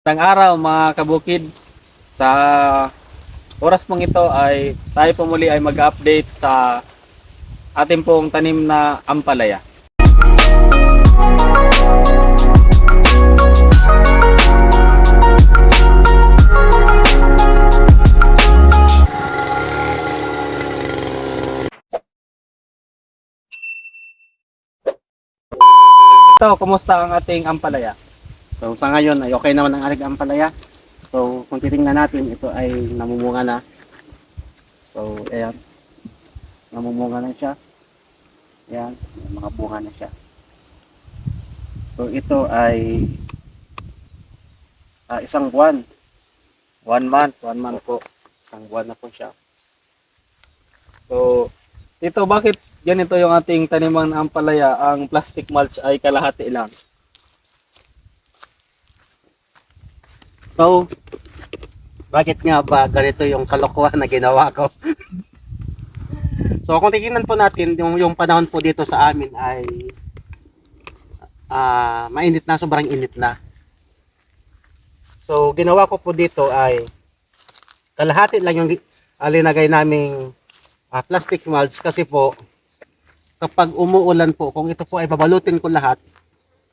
Isang araw mga kabukid, sa oras pong ito ay tayo po muli ay mag-update sa ating pong tanim na ampalaya. Ito, kumusta ang ating ampalaya? So sa ngayon ay okay naman ang ating ampalaya. So kung titingnan natin, ito ay namumunga na. So ayan, namumunga na siya. Ayan, may mga bunga na siya. So ito ay isang buwan. 1 month po. Isang buwan na po siya. So, ito bakit ganito yung ating taniman na ampalaya, ang plastic mulch ay kalahati lang? So bakit nga ba ganito yung kalokohan na ginawa ko? So kung titingnan po natin, yung panahon po dito sa amin ay mainit na, sobrang init na. So ginawa ko po dito ay kalahati lang yung linagay naming plastic mulch, kasi po kapag umuulan po, kung ito po ay babalutin ko lahat,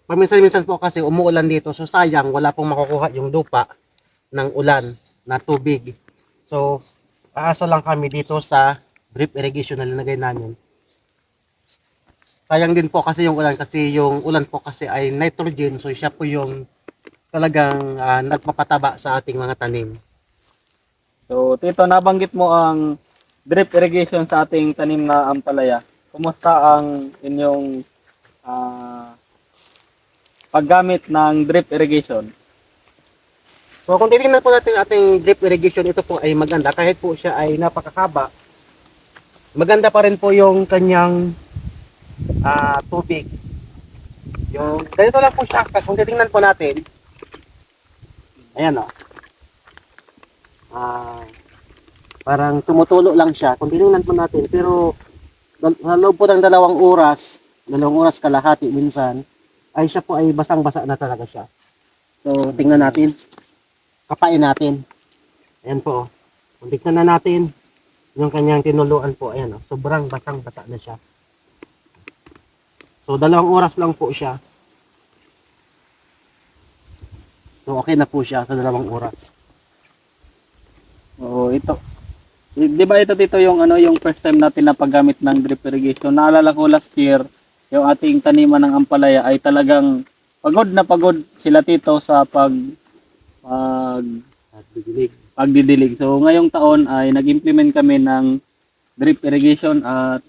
paminsan-minsan po kasi umuulan dito, so sayang, wala pong makukuha yung lupa ng ulan na tubig. So aasa lang kami dito sa drip irrigation na linagay namin. Sayang din po kasi yung ulan po kasi ay nitrogen, so siya po yung talagang nagpapataba sa ating mga tanim. So, Tito, nabanggit mo ang drip irrigation sa ating tanim na ampalaya. Kumusta ang inyong paggamit ng drip irrigation? So kung titingnan po natin ating drip irrigation, ito po ay maganda kahit po siya ay napakakaba. Maganda pa rin po yung kanyang tubig. Yung ganito lang po siya, kung titingnan po natin. Ayan o. Parang tumutulo lang siya kung titingnan po natin, pero sa loob po ng dalawang oras kalahati minsan, ay siya po ay basang-basa na talaga siya. So tingnan natin, kapain natin. Ayan po. Kung tingnan na natin yung kanyang tinuluan po, ayan o, sobrang basang-basa na siya. So 2 oras lang po siya. So okay na po siya sa 2 oras. Oo, ito. Di ba ito dito yung yung first time natin na paggamit ng drip irrigation? Naalala ko last year, yung ating taniman ng ampalaya ay talagang pagod na pagod sila Tito sa pag At bibilig. pagdidilig. So ngayong taon ay nag-implement kami ng drip irrigation at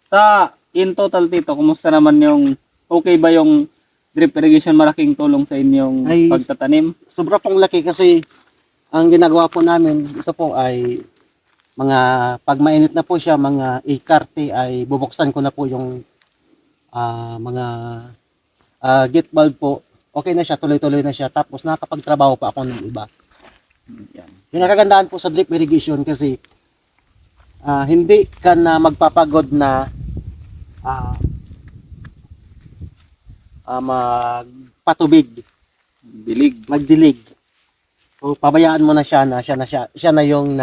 sa in total Tito, kumusta naman yung okay ba yung drip irrigation, malaking tulong sa inyong Ay, pagtatanim? sobra pong laki kasi ang ginagawa po namin, ito po ay mga pag mainit na po siya, mga 8:30 ay bubuksan ko na po yung mga gate bulb po. Okay na siya, tuloy-tuloy na siya. Tapos nakakapagtrabaho pa ako ng iba. Yan. Yung nakagandaan po sa drip irrigation kasi hindi ka na magpapagod na magpatubig, magdilig. So pabayaan mo na siya na yung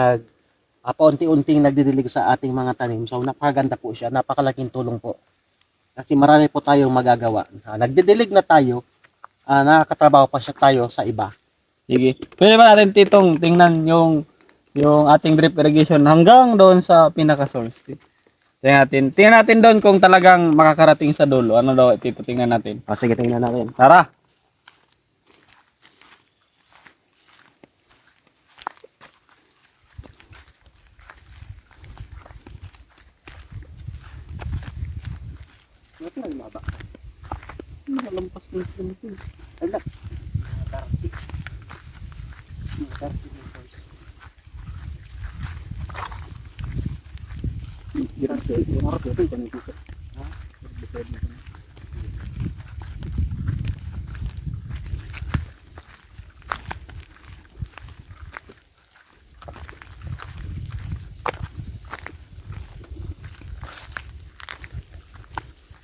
paunti-unting nagdidilig sa ating mga tanim. So napakaganda po siya, napakalaking tulong po. Kasi marami po tayong magagawa. Nagdidilig na tayo, nakakatrabaho pa siya tayo sa iba. Sige. Pwede ba natin Titong tingnan yung ating drip irrigation hanggang doon sa pinaka source? Tingnan natin doon kung talagang makakarating sa dulo. Ano daw Tito? Tingnan natin. Sige, tingnan natin. Tara. Ito na lumaba. Nakalampas na ito. Ala. 30. 30 meters.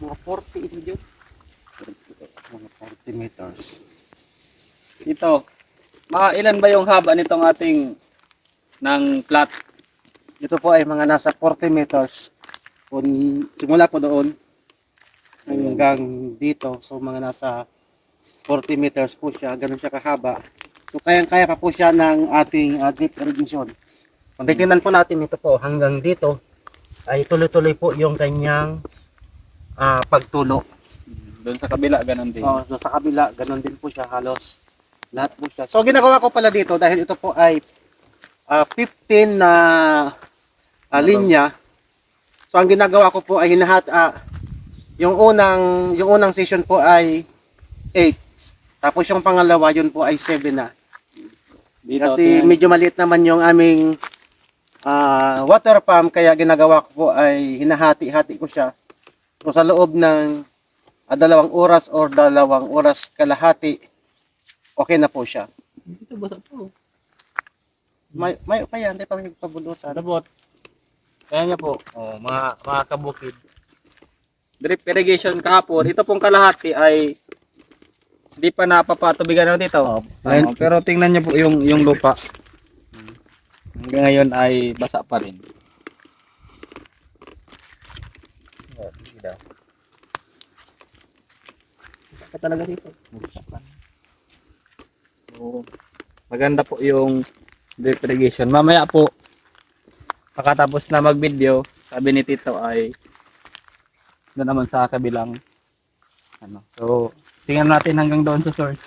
Mga 40 ito dyan. Mga 40 meters. Ito. Ilan ba yung haba nitong ating ng flat? Ito po ay mga nasa 40 meters. Kung simula po doon hanggang dito, so mga nasa 40 meters po siya, ganun siya kahaba. So kayang-kaya pa po siya ng ating drip irrigation. Kung titingnan po natin ito po hanggang dito, ay tuloy-tuloy po yung kanyang pagtulo. Doon sa kabila, ganun din. So sa kabila, ganun din po siya halos. Lahat po siya. So ginagawa ko pala dito dahil ito po ay 15 na linya. So ang ginagawa ko po ay yung unang session po ay 8. Tapos yung pangalawa yun po ay 7 na. Dito, Kasi tingnan- medyo maliit naman yung aming water pump, kaya ginagawa ko po ay hinahati-hati ko siya. So sa loob ng 2 oras or 2 oras kalahati, okay na po siya. Dito basa po. May pa yan, hindi pa may pabulusan. Labot. Kaya niya po, mga kabukid. Drip irrigation kahapon. Ito pong kalahati ay hindi pa napapatubigan na dito. Ayun. Pero tingnan niyo po yung lupa. Hanggang ngayon ay basa pa rin. Basa pa talaga dito. Basa pa. So, maganda po yung drip irrigation. Mamaya po, pagkatapos na mag-video, sabi ni Tito ay doon naman sa kabilang ano. So, tingnan natin hanggang doon sa source.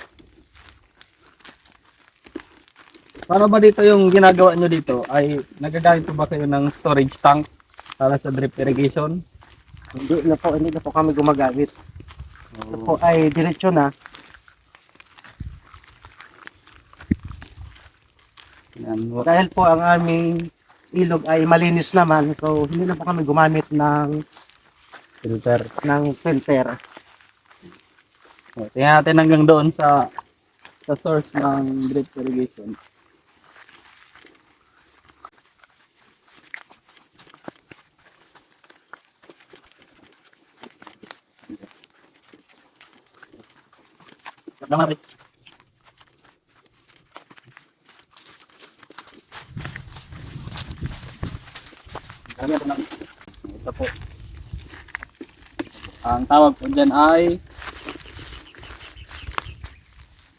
Para ba dito yung ginagawa nyo dito ay nagagamit po ba kayo ng storage tank para sa drip irrigation? Hindi na po kami gumagamit. Ito po ay diretsyo na. Yan. Dahil po ang aming ilog ay malinis naman, so hindi na po kami gumamit ng Filter. filter. So, tingnan natin hanggang doon sa source ng drip irrigation. Salamat. Ito po. Ang tawag po dyan ay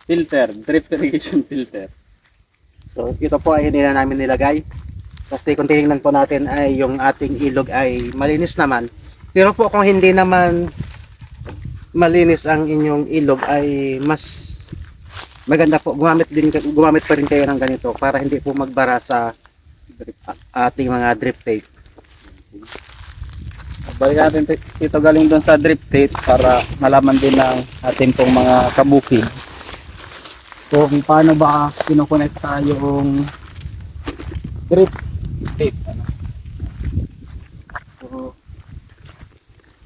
filter, drip irrigation filter. So ito po ay hindi na namin nilagay. Kasi kung tinignan po natin ay yung ating ilog ay malinis naman. Pero po kung hindi naman malinis ang inyong ilog ay mas maganda po gumamit pa rin kayo ng ganito para hindi po magbara sa ating mga drip tape. Balik natin ito galing doon sa drip tape para malaman din ng ating pong mga kabukid. So kung paano ba kinukonekta yung drip tape. Ano? So,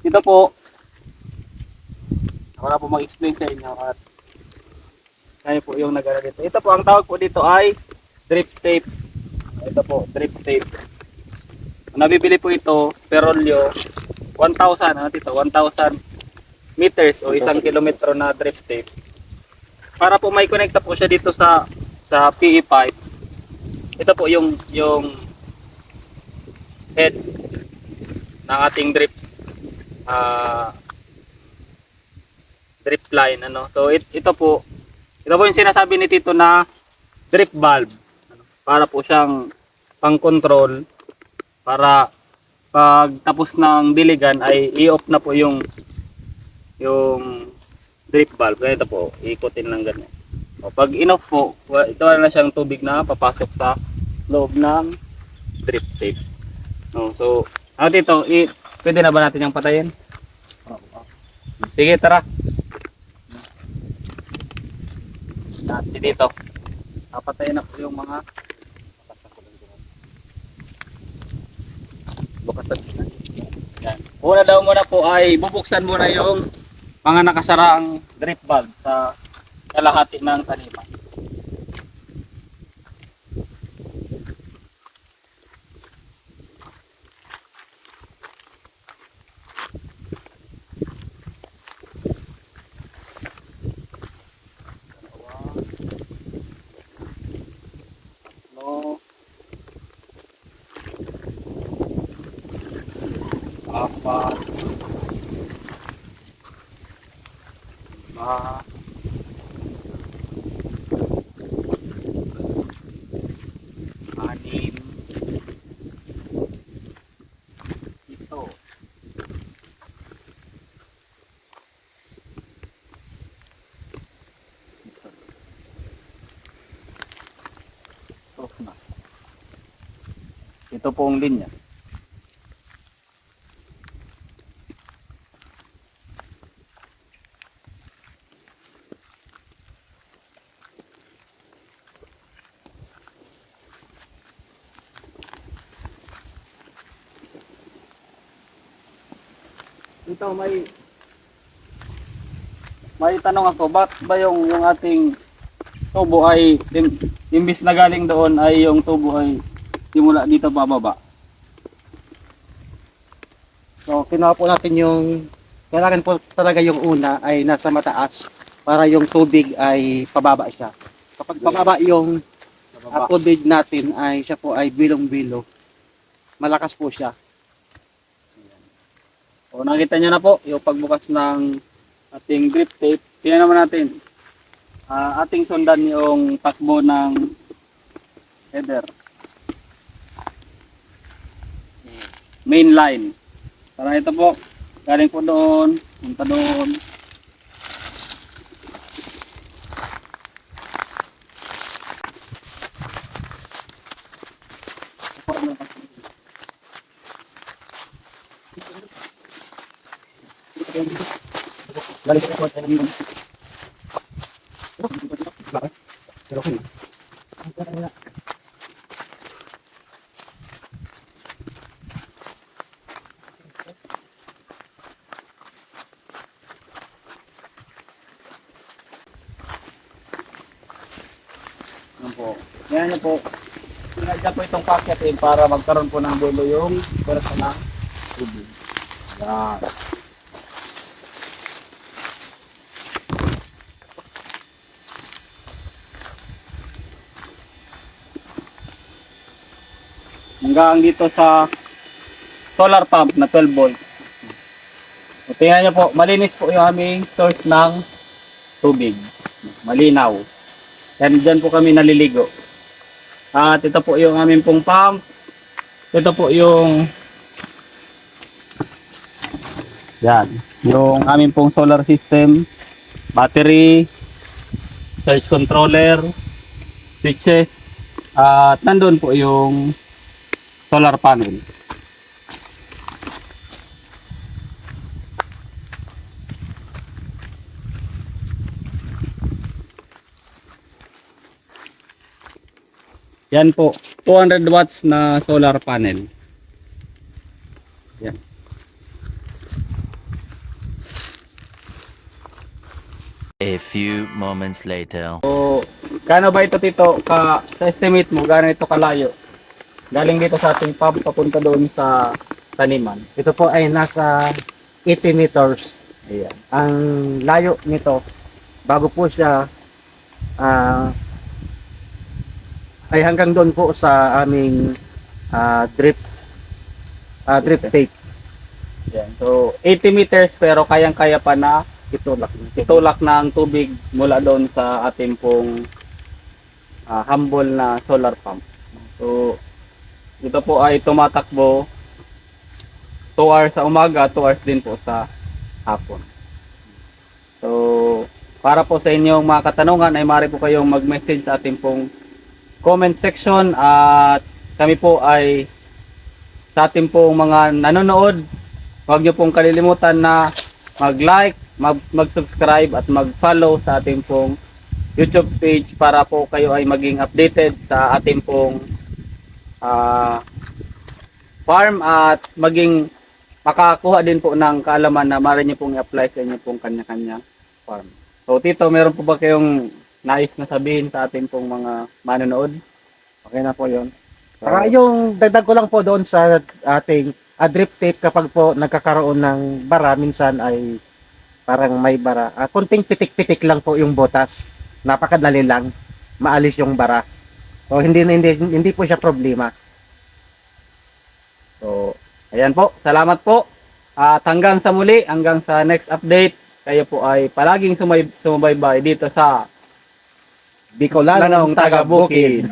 ito po, ako na po mag-explain sa inyo at kaya po yung nag dito. Ito po, ang tawag po dito ay drip tape. Ito po, drip tape. Nabibili po ito, perolyo, 1,000, ano dito, 1,000 meters o 1 kilometro na drip tape. Para po may connecta po siya dito sa PE pipe. Ito po yung head ng ating drip drip line, ano. So ito po yung sinasabi ni Tito na drip valve. Para po siyang pang-control para pag tapos ng diligan ay i-off na po yung drip valve. Ganito po, ikutin lang ganyan. O, pag in-off po, ito na siyang tubig na papasok sa loob ng drip tape. No, so, dito, pwede na ba natin yung patayin? Sige, tara. Natin dito. Papatayin na po yung mga bukas na. Yan. Una daw muna po ay bubuksan muna yung mga nakasaraang drip valve sa kalahati ng taniman. Ito pong linya. Ito may tanong ako, bakit ba yung ating tubo ay imbis na galing doon ay yung tubo ay simula dito bababa? So, kinuha po natin yung, kailangan po talaga yung una ay nasa mataas para yung tubig ay pababa siya. Kapag pababa yung tubig natin ay siya po ay bilong-bilo. Malakas po siya. O nakita nyo na po yung pagbukas ng ating grip tape. Tingnan naman natin. Ating sundan yung takbo ng header. Main line. Para ito po, galing po doon, punta doon. Galing po doon. Yan po. Yan nyo po. Sinadya po itong packet para magkaroon po ng dulo yung pwersa ng tubig. Yan. Hanggang dito sa solar pump na 12 volt. So, tingnan nyo po, malinis po yung aming source ng tubig. Malinaw. Yan, dyan po kami naliligo. At ito po yung aming pong pump. Ito po yung yan, yung aming pong solar system, battery, charge controller, switches, at nandun po yung solar panel. Yan po, 200 watts na solar panel. Yan. A few moments later. So, gaano ba ito Tito? Sa estimate mo, gaano ito kalayo? Galing dito sa ating pump papunta doon sa taniman. Ito po ay nasa 80 meters. Ayan. Ang layo nito, bago po siya ay hanggang doon po sa aming drip tape. Yan. So, 80 meters pero kayang-kaya pa na Itulak. itulak ng tubig mula doon sa ating pong humble na solar pump. So, ito po ay tumatakbo 2 hours sa umaga, 2 hours din po sa hapon. So, para po sa inyong mga katanungan ay maaari po kayong mag-message sa ating pong comment section at kami po ay sa ating pong mga nanonood, huwag niyo pong kalilimutan na mag-like, mag-subscribe at mag-follow sa ating pong YouTube page para po kayo ay maging updated sa ating pong farm at maging makakuha din po ng kaalaman na maaari niyo pong i-apply sa inyo pong kanya-kanya farm. So Tito, meron po ba kayong nais na sabihin sa ating pong mga manonood? Okay na po yun. Saka yung dagdag ko lang po doon sa ating drip tape, kapag po nagkakaroon ng bara, minsan ay parang may bara. Kunting pitik-pitik lang po yung botas. Napakadali lang. Maalis yung bara. So hindi po siya problema. So, ayan po. Salamat po. At hanggang sa muli, hanggang sa next update, kayo po ay palaging sumabaybay dito sa Bicolanong taga-bukid.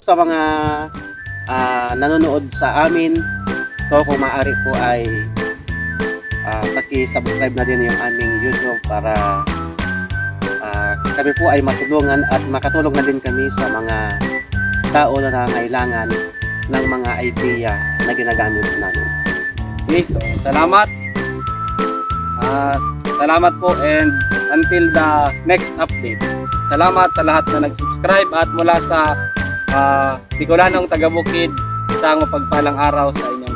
Sa mga nanonood sa amin, so kung maaari po ay paki-subscribe na din yung aming YouTube para kami po ay matulungan at makatulong na din kami sa mga tao na nangailangan ng mga idea na ginagamit namin. Okay, so, salamat. Salamat po and until the next update. Salamat sa lahat na nag-subscribe at mula sa Bicolanong taga-Bukid, isang mapagpalang araw sa inyo.